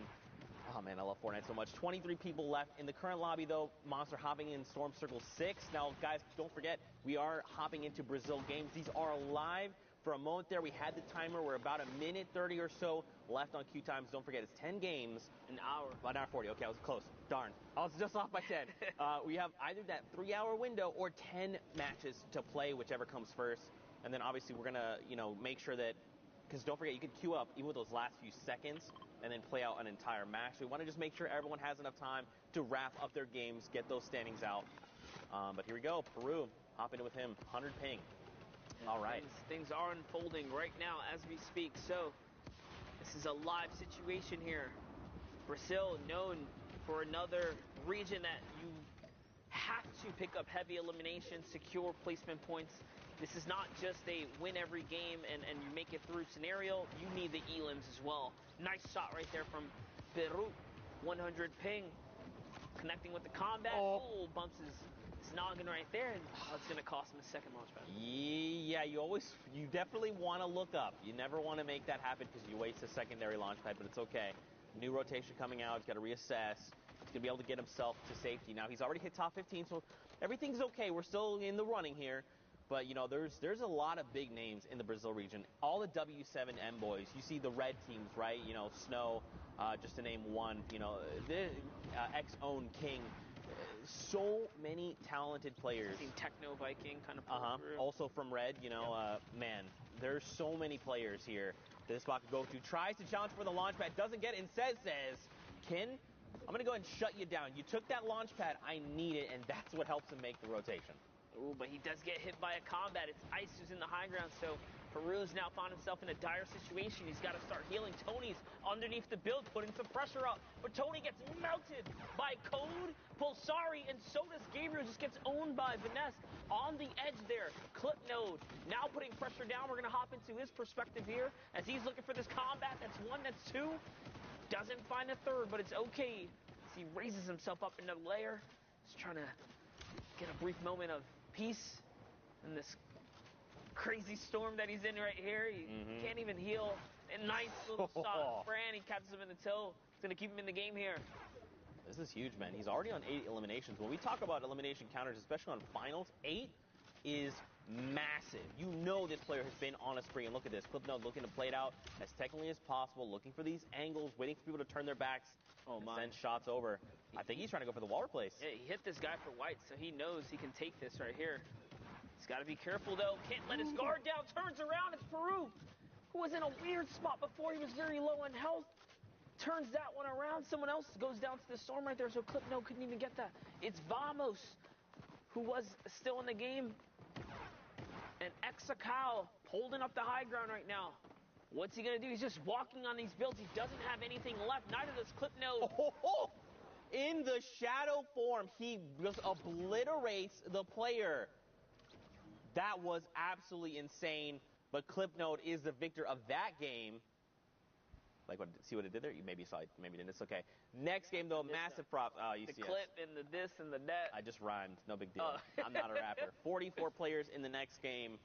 Oh, man, I love Fortnite so much. 23 people left. In the current lobby, though, Monster hopping in Storm Circle 6. Now, guys, don't forget, we are hopping into Brazil games. These are live. For a moment there, we had the timer. We're about 1:30 or so left on queue times. Don't forget, it's 10 games. An hour. About an hour 40. Okay, I was close. Darn. I was just off by 10. We have either that 3-hour window or 10 matches to play, whichever comes first. And then, obviously, we're going to, you know, make sure that, because don't forget, you can queue up even with those last few seconds and then play out an entire match. So we want to just make sure everyone has enough time to wrap up their games, get those standings out. But here we go. Peru, hopping in with him. 100 ping. All right. Things are unfolding right now as we speak. So this is a live situation here. Brazil, known for another region that you have to pick up heavy elimination, secure placement points. This is not just a win every game and you make it through scenario. You need the elims as well. Nice shot right there from Peru. 100 ping. Connecting with the combat. Oh, bumps his noggin right there, and it's going to cost him a second launch pad. Yeah, you definitely want to look up. You never want to make that happen because you waste a secondary launch pad, but it's okay. New rotation coming out. He's got to reassess. He's going to be able to get himself to safety. Now, he's already hit top 15, so everything's okay. We're still in the running here. But, you know, there's a lot of big names in the Brazil region. All the W7M boys. You see the red teams, right? You know, Snow, just to name one. You know, the X-Own King. So many talented players. Team Techno Viking kind of also from red, you know, man, there's so many players here that this spot could go to. Tries to challenge for the launch pad, doesn't get it, and says, Kin, I'm going to go ahead and shut you down. You took that launch pad, I need it, and that's what helps him make the rotation. Ooh, but he does get hit by a combat. It's Ice who's in the high ground, so Peru's now found himself in a dire situation. He's got to start healing. Tony's underneath the build, putting some pressure up, but Tony gets melted by Code, Pulsari, and so does Gabriel. Just gets owned by Vanessa on the edge there. Clip Node now putting pressure down. We're going to hop into his perspective here as he's looking for this combat. That's 1, that's 2. Doesn't find a 3rd, but it's okay as he raises himself up into the layer. He's trying to get a brief moment of peace in this crazy storm that he's in right here. He can't even heal. A nice little shot. Fran, he catches him in the toe. He's going to keep him in the game here. This is huge, man. He's already on 8 eliminations. When we talk about elimination counters, especially on finals, 8 is massive. You know this player has been on a spree. And look at this. Clipnote looking to play it out as technically as possible, looking for these angles, waiting for people to turn their backs and send shots over. I think he's trying to go for the wall replace. Yeah, he hit this guy for white, so he knows he can take this right here. He's got to be careful, though. Can't let his guard down. Turns around. It's Peru, who was in a weird spot before. He was very low on health. Turns that one around. Someone else goes down to the storm right there, so Clipnote couldn't even get that. It's Vamos, who was still in the game. And Exakao holding up the high ground right now. What's he going to do? He's just walking on these builds. He doesn't have anything left. Neither does Clipnote. In the shadow form, he just obliterates the player. That was absolutely insane. But Clipnote is the victor of that game. Like, see what it did there? You maybe saw it, maybe didn't. It's okay. Next game, though, massive prop. You the see clip and the this and the that. I just rhymed. No big deal. I'm not a rapper. 44 players in the next game.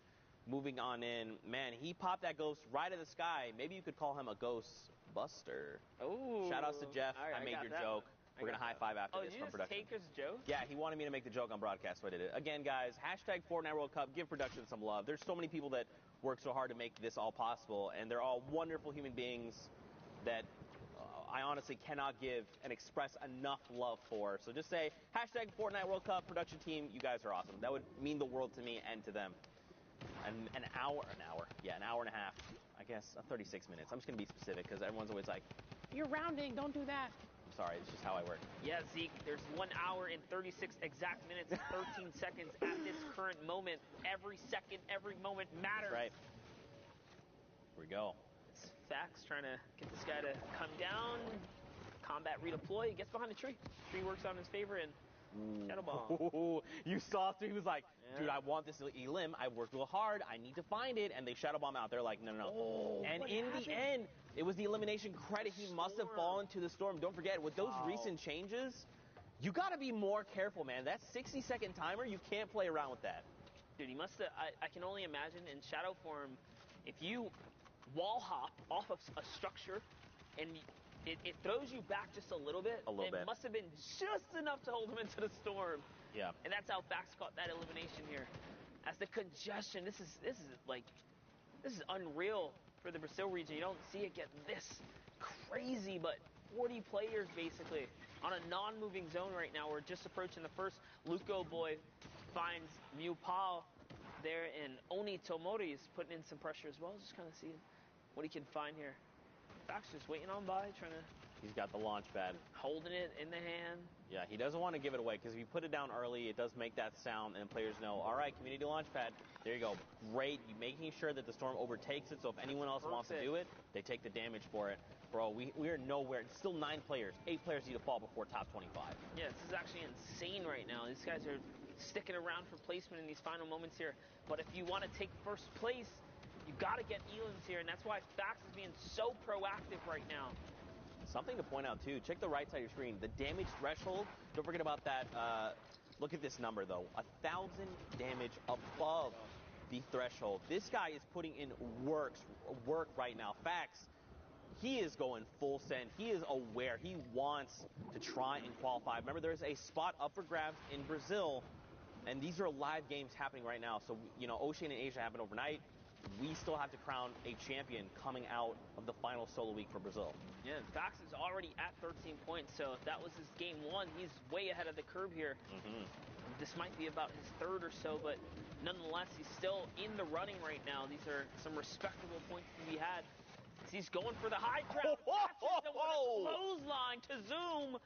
Moving on in. Man, he popped that ghost right in the sky. Maybe you could call him a ghost buster. Oh. Shout outs to Jeff. Right, I made your joke. We're going to high five after this from production. Oh, did you just take his joke? Yeah, he wanted me to make the joke on broadcast, so I did it. Again, guys, hashtag Fortnite World Cup. Give production some love. There's so many people that work so hard to make this all possible, and they're all wonderful human beings that I honestly cannot give and express enough love for. So just say, hashtag Fortnite World Cup production team. You guys are awesome. That would mean the world to me and to them. And an hour and a half, I guess, 36 minutes. I'm just going to be specific because everyone's always like, you're rounding, don't do that. I'm sorry, it's just how I work. Yeah, Zeke, there's 1 hour and 36 exact minutes and 13 seconds at this current moment. Every second, every moment matters. That's right. Here we go. It's Fax trying to get this guy to come down. Combat redeploy. He gets behind the tree. Tree works on his favor and shadow bomb. You saw through. He was like, dude, I want this elim. I worked real hard. I need to find it. And they shadow bomb out. They're like, no. And in the end, it was the elimination credit. He must have fallen to the storm. Don't forget, with those recent changes, you got to be more careful, man. That 60-second timer, you can't play around with that. Dude, he must have. I can only imagine in shadow form, if you wall hop off of a structure and it throws you back just a little bit. It must have been just enough to hold him into the storm. Yeah. And that's how Fax caught that elimination here. As the congestion, this is unreal for the Brazil region. You don't see it get this crazy, but 40 players basically on a non-moving zone right now. We're just approaching the first. Luco Boy finds Mew Pao there, and Oni Tomori is putting in some pressure as well. Just kind of seeing what he can find here. Fax just waiting on by, trying to... He's got the launch pad. Holding it in the hand. Yeah, he doesn't want to give it away, because if you put it down early, it does make that sound, and players know, all right, community launch pad, there you go. Great, making sure that the storm overtakes it, so if anyone else wants to do it, they take the damage for it. Bro, we are nowhere. It's still 9 players. 8 players need to fall before top 25. Yeah, this is actually insane right now. These guys are sticking around for placement in these final moments here. But if you want to take first place, you got to get Elans here, and that's why Fax is being so proactive right now. Something to point out, too. Check the right side of your screen. The damage threshold, don't forget about that. Look at this number, though. 1,000 damage above the threshold. This guy is putting in work right now. Fax, he is going full send. He is aware. He wants to try and qualify. Remember, there's a spot up for grabs in Brazil, and these are live games happening right now. So, you know, Oceania and Asia happened overnight. We still have to crown a champion coming out of the final solo week for Brazil. Yeah, Fax is already at 13 points, so if that was his game 1, he's way ahead of the curve here. This might be about his 3rd or so, but nonetheless, he's still in the running right now. These are some respectable points to be had. He's going for the high ground. Catches him with a clothesline to Zoom.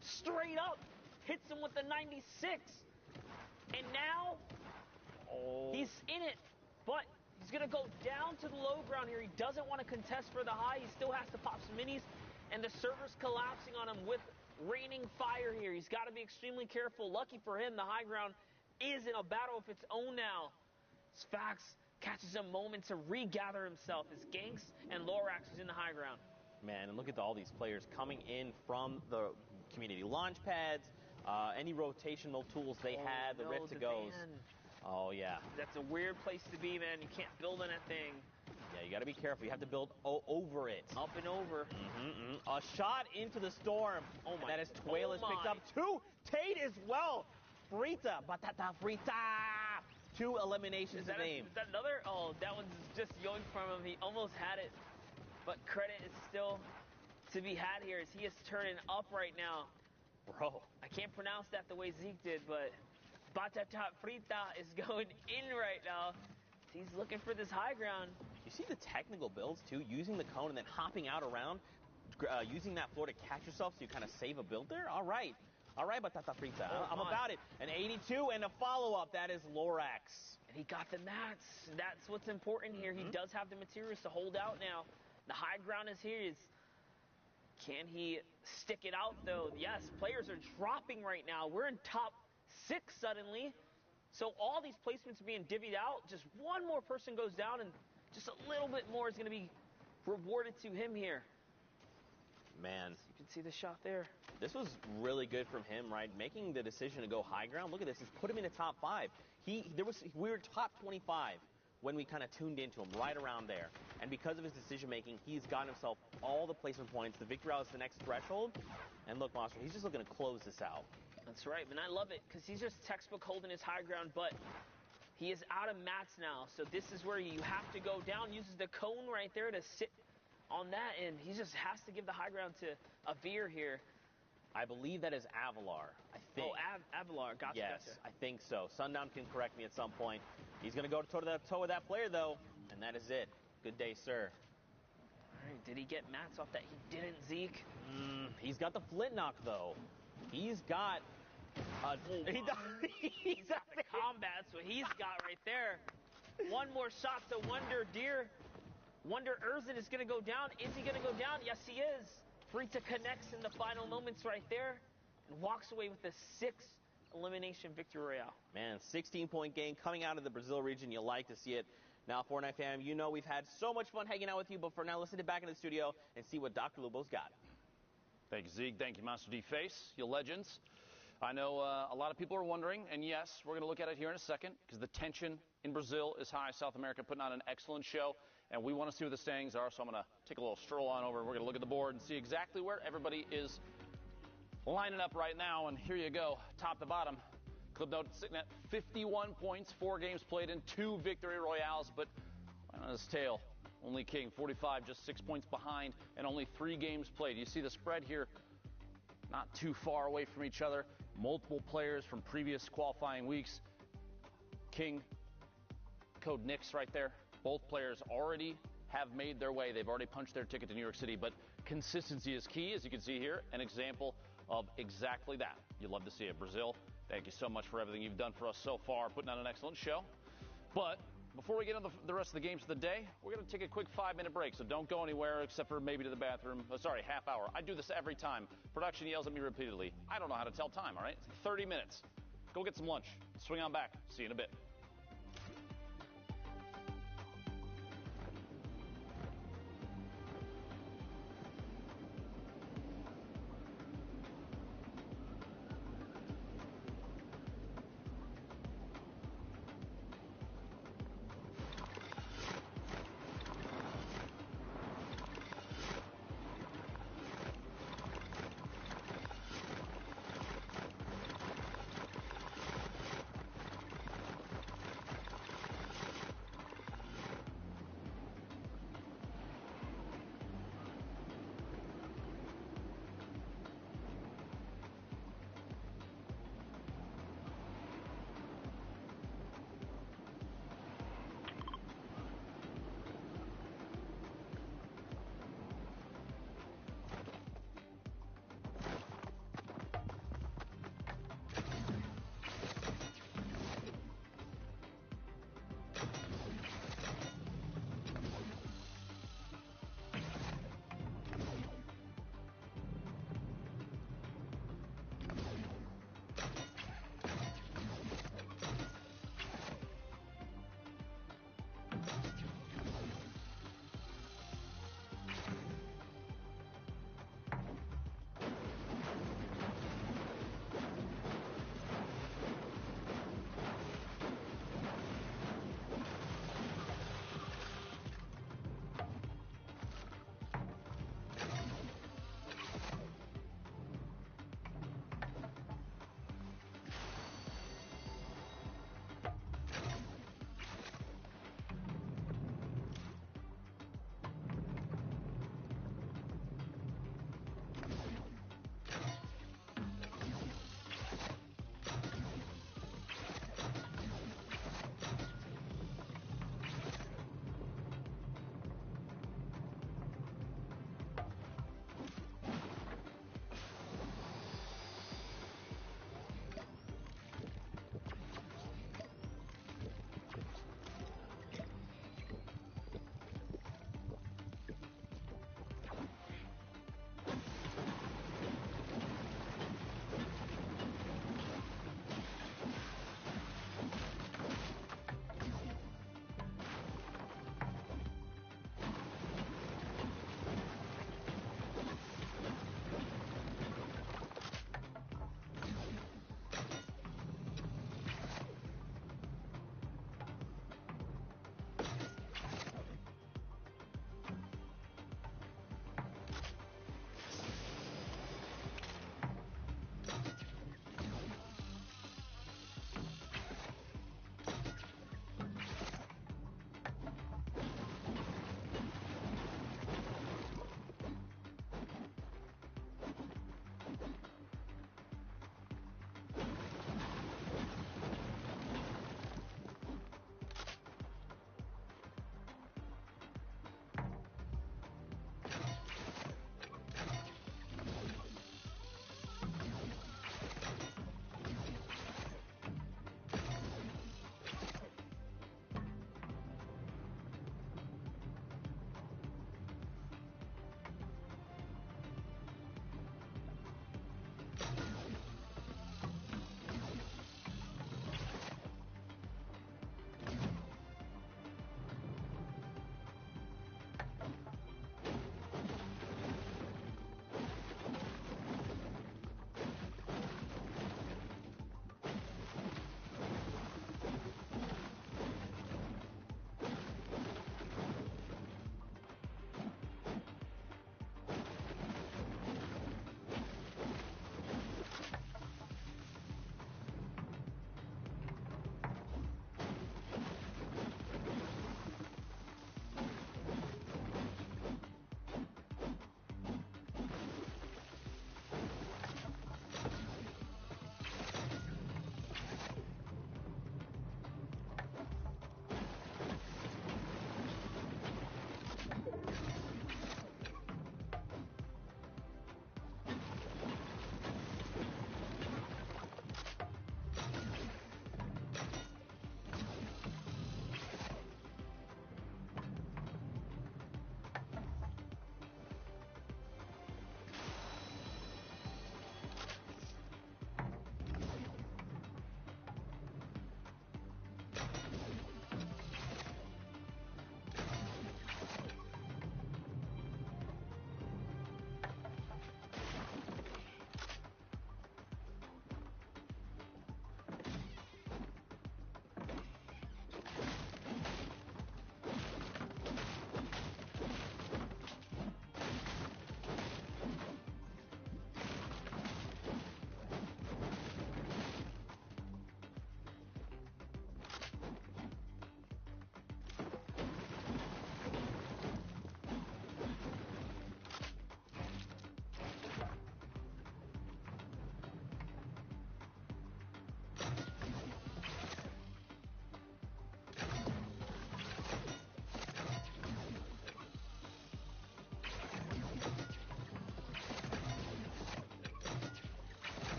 Straight up. Hits him with the 96. And now, he's in it. But he's going to go down to the low ground here. He doesn't want to contest for the high. He still has to pop some minis. And the server's collapsing on him with raining fire here. He's got to be extremely careful. Lucky for him, the high ground is in a battle of its own now. Fax catches a moment to regather himself as Ganks and Lorax is in the high ground. Man, and look at all these players coming in from the community launch pads, any rotational tools they had, the Rift to Goes. Oh, yeah. That's a weird place to be, man. You can't build on that thing. Yeah, you got to be careful. You have to build over it. Up and over. A shot into the storm. Oh, my. That is Tuela's picked up, too. Tate as well. Frita. Batata frita. 2 eliminations to name. Is that another? Oh, that one's just yoink from him. He almost had it, but credit is still to be had here as he is turning up right now. Bro. I can't pronounce that the way Zeke did, but batata frita is going in right now. He's looking for this high ground. You see the technical builds, too? Using the cone and then hopping out around, using that floor to catch yourself so you kind of save a build there? All right. All right, batata frita. I'm about it. An 82 and a follow-up. That is Lorax. And he got the mats. That's what's important here. He does have the materials to hold out now. The high ground is his. Can he stick it out, though? Yes, players are dropping right now. We're in top 6 suddenly. So all these placements are being divvied out. Just one more person goes down, and just a little bit more is going to be rewarded to him here. Man. You can see the shot there. This was really good from him, right? Making the decision to go high ground. Look at this. It's put him in the top 5. We were top 25 when we kind of tuned into him, right around there. And because of his decision-making, he's gotten himself all the placement points. The victory route is the next threshold. And look, Monster, he's just looking to close this out. That's right, and I love it because he's just textbook holding his high ground, but he is out of mats now. So this is where you have to go down, uses the cone right there to sit on that, and he just has to give the high ground to Avir here. I believe that is Avalar, I think. Oh, Avalar. Gotcha, yes, gotcha. I think so. Sundown can correct me at some point. He's going to go toe-to-toe with that player, though, and that is it. Good day, sir. All right, did he get mats off that? He didn't, Zeke. He's got the flint knock, though. He's got... He's got the combat, so he's got right there. One more shot to Wonder Erzin is going to go down. Is he going to go down? Yes, he is. Frita connects in the final moments right there and walks away with the 6th elimination victory royale. Man, 16-point game coming out of the Brazil region. You like to see it. Now, Fortnite fam, you know we've had so much fun hanging out with you, but for now, let's sit back in the studio and see what Dr. Lubo's got. Thank you, Zeke. Thank you, Master D Face, you legends. I know a lot of people are wondering, and yes, we're going to look at it here in a second because the tension in Brazil is high. South America putting on an excellent show, and we want to see what the standings are, so I'm going to take a little stroll on over. We're going to look at the board and see exactly where everybody is lining up right now, and here you go, top to bottom. Club Note sitting at 51 points, 4 games played in 2 victory royales, but right on his tail, only King, 45, just 6 points behind, and only 3 games played. You see the spread here, not too far away from each other. Multiple players from previous qualifying weeks. King, Code Nix right there. Both players already have made their way. They've already punched their ticket to New York City, but consistency is key, as you can see here. An example of exactly that. You love to see it. Brazil, thank you so much for everything you've done for us so far, putting on an excellent show. But before we get into the rest of the games of the day, we're going to take a quick 5-minute break, so don't go anywhere except for maybe to the bathroom. Sorry, half hour. I do this every time. Production yells at me repeatedly. I don't know how to tell time, all right? It's 30 minutes. Go get some lunch. Swing on back. See you in a bit.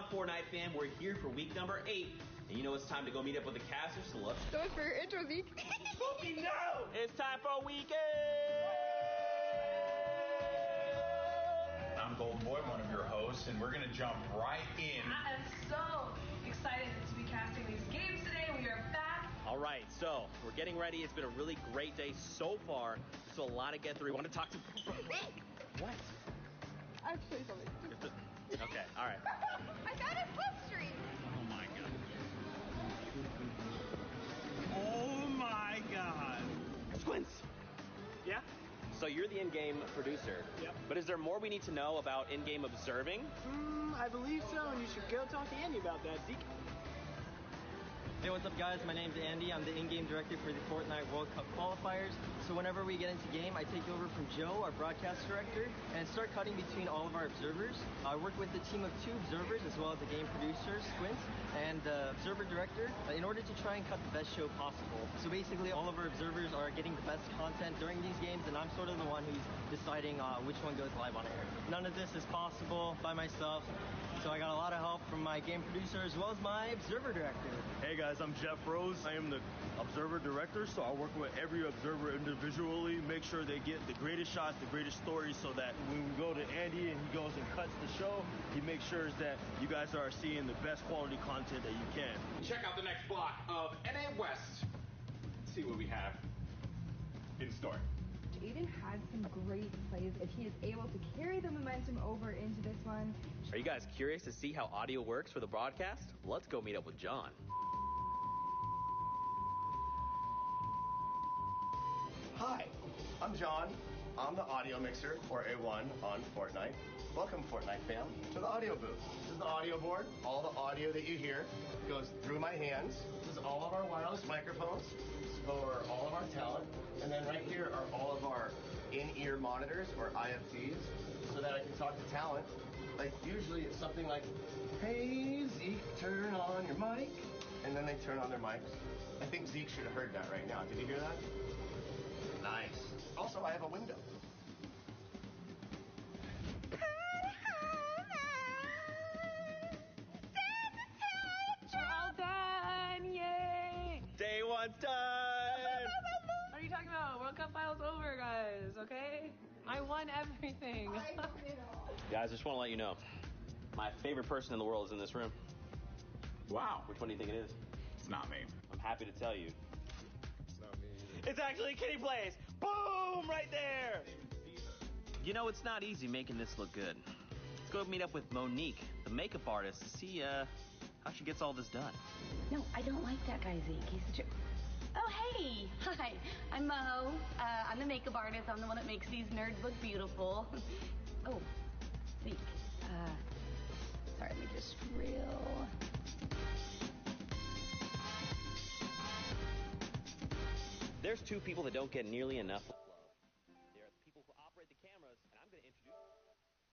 on, Fortnite fam? We're here for week number 8. And you know it's time to go meet up with the casters, so let's... That was for your intro, Zeke. Spooky, no! It's time for a weekend! I'm Golden Boy, one of your hosts, and we're going to jump right in. I am so excited to be casting these games today. We are back. All right, so we're getting ready. It's been a really great day so far. So a lot to get through. We want to talk to... What? I have to say something. Okay, all right. I found a slipstream. Oh my god. Oh my god. Squints! Yeah? So you're the in-game producer. Yep. But is there more we need to know about in-game observing? I believe so, and you should go talk to Andy about that, Zeke. Hey, what's up guys? My name's Andy. I'm the in-game director for the Fortnite World Cup Qualifiers. So whenever we get into game, I take over from Joe, our broadcast director, and start cutting between all of our observers. I work with a team of 2 observers as well as the game producer, Squint, and the observer director in order to try and cut the best show possible. So basically all of our observers are getting the best content during these games, and I'm sort of the one who's deciding which one goes live on air. None of this is possible by myself, so I got a lot of help from my game producer as well as my observer director. Hey guys, I'm Jeff Rose. I am the observer director, so I work with every observer individually, make sure they get the greatest shots, the greatest stories, so that when we go to Andy and he goes and cuts the show, he makes sure that you guys are seeing the best quality content that you can. Check out the next block of NA West. Let's see what we have in store. Aiden had some great plays. If he is able to carry the momentum over into this one. Are you guys curious to see how audio works for the broadcast? Let's go meet up with John. Hi, I'm John. I'm the audio mixer for A1 on Fortnite. Welcome, Fortnite fam, to the audio booth. This is the audio board. All the audio that you hear goes through my hands. This is all of our wireless microphones for all of our talent. And then right here are all of our in-ear monitors, or IFTs, so that I can talk to talent. Like, usually it's something like, hey, Zeke, turn on your mic. And then they turn on their mics. I think Zeke should have heard that right now. Did you hear that? Nice. Also, I have a window. All done! Yay! Day 1's done! What are you talking about? World Cup finals over, guys, okay? I won everything. Guys, I just want to let you know, my favorite person in the world is in this room. Wow. Which one do you think it is? It's not me. I'm happy to tell you. It's not me. It's actually Kitty Plays! Boom! Right there! You know, it's not easy making this look good. Let's go meet up with Monique, the makeup artist, to see how she gets all this done. No, I don't like that guy, Zeke. He's such a... Oh, hey! Hi, I'm Mo. I'm the makeup artist. I'm the one that makes these nerds look beautiful. Oh, Zeke. Sorry, let me just reel... There's 2 people that don't get nearly enough